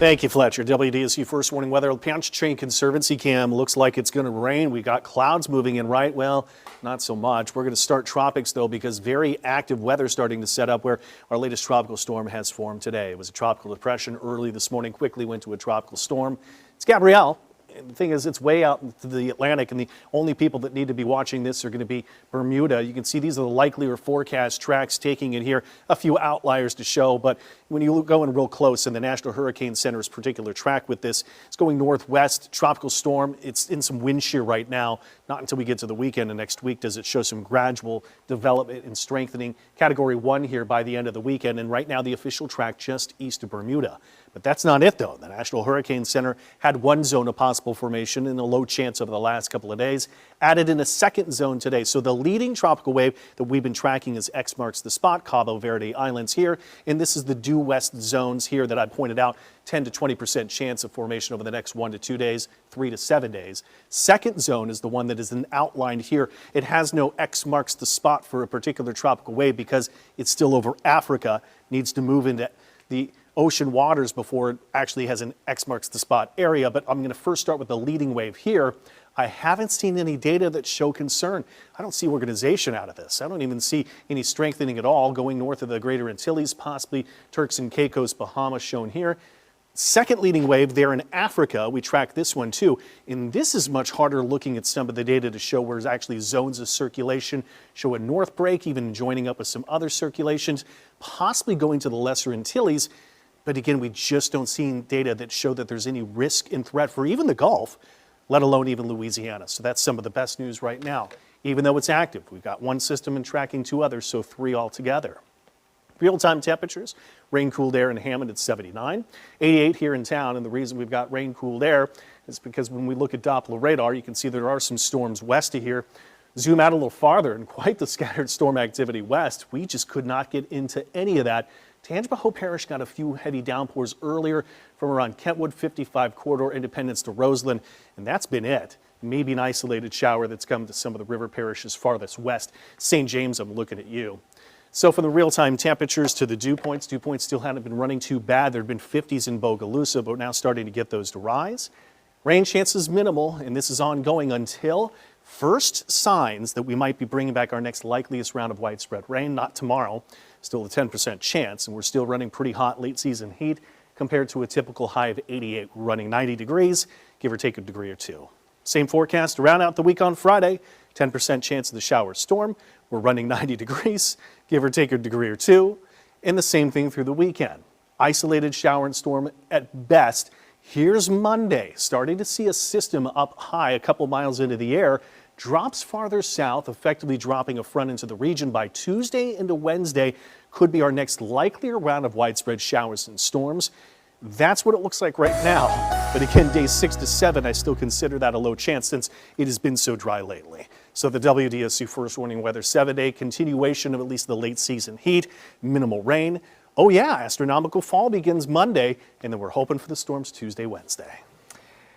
Thank you, Fletcher. WDSU First Warning Weather. Pontchartrain Conservancy Cam looks like it's going to rain. We got clouds moving in, right? Well, not so much. We're going to start tropics, though, because very active weather starting to set up where our latest tropical storm has formed today. It was a tropical depression early this morning, quickly went to a tropical storm. It's Gabrielle. And the thing is, it's way out into the Atlantic, and the only people that need to be watching this are going to be Bermuda. You can see these are the likelier forecast tracks taking it here. A few outliers to show, but when you go in real close, and the National Hurricane Center's particular track with this, it's going northwest, tropical storm. It's in some wind shear right now. Not until we get to the weekend and next week does it show some gradual development and strengthening. Category 1 here by the end of the weekend, and right now the official track just east of Bermuda. But that's not it, though. The National Hurricane Center had one zone of possible formation and a low chance over the last couple of days, added in a second zone today. So the leading tropical wave that we've been tracking is X marks the spot, Cabo Verde Islands here, and this is the due west zones here that I pointed out, 10 to 20% chance of formation over the next 1 to 2 days, 3 to 7 days. Second zone is the one that is outlined here. It has no X marks the spot for a particular tropical wave because it's still over Africa, needs to move into the ocean waters before it actually has an X marks the spot area. But I'm going to first start with the leading wave here. I haven't seen any data that show concern. I don't see organization out of this. I don't even see any strengthening at all going north of the Greater Antilles, possibly Turks and Caicos, Bahamas shown here. Second leading wave there in Africa, we track this one too, and this is much harder looking at some of the data to show where there's actually zones of circulation, show a north break, even joining up with some other circulations, possibly going to the Lesser Antilles. But again, we just don't see data that show that there's any risk and threat for even the Gulf, let alone even Louisiana. So that's some of the best news right now. Even though it's active, we've got one system and tracking 2 others, so 3 altogether. Real-time temperatures, rain-cooled air in Hammond at 79, 88 here in town, and the reason we've got rain-cooled air is because when we look at Doppler radar, you can see there are some storms west of here. Zoom out a little farther, and quite the scattered storm activity west. We just could not get into any of that. Tangipahoa Parish got a few heavy downpours earlier from around Kentwood, 55 corridor, Independence to Roseland, and that's been it. Maybe an isolated shower that's come to some of the river parishes farthest west. St. James, I'm looking at you. So from the real-time temperatures to the dew points still haven't been running too bad. There have been 50s in Bogalusa, but we're now starting to get those to rise. Rain chances minimal, and this is ongoing until first signs that we might be bringing back our next likeliest round of widespread rain. Not tomorrow, still a 10% chance, and we're still running pretty hot late season heat compared to a typical high of 88. We're running 90 degrees, give or take a degree or 2. Same forecast to round out the week on Friday, 10% chance of the shower storm. We're running 90 degrees, give or take a degree or 2, and the same thing through the weekend. Isolated shower and storm at best. Here's Monday, starting to see a system up high a couple miles into the air, drops farther south, effectively dropping a front into the region. By Tuesday into Wednesday could be our next likelier round of widespread showers and storms. That's what it looks like right now. But again, days 6 to 7, I still consider that a low chance since it has been so dry lately. So the WDSU First Warning Weather 7-day continuation of at least the late season heat, minimal rain. Oh yeah, astronomical fall begins Monday, and then we're hoping for the storms Tuesday, Wednesday.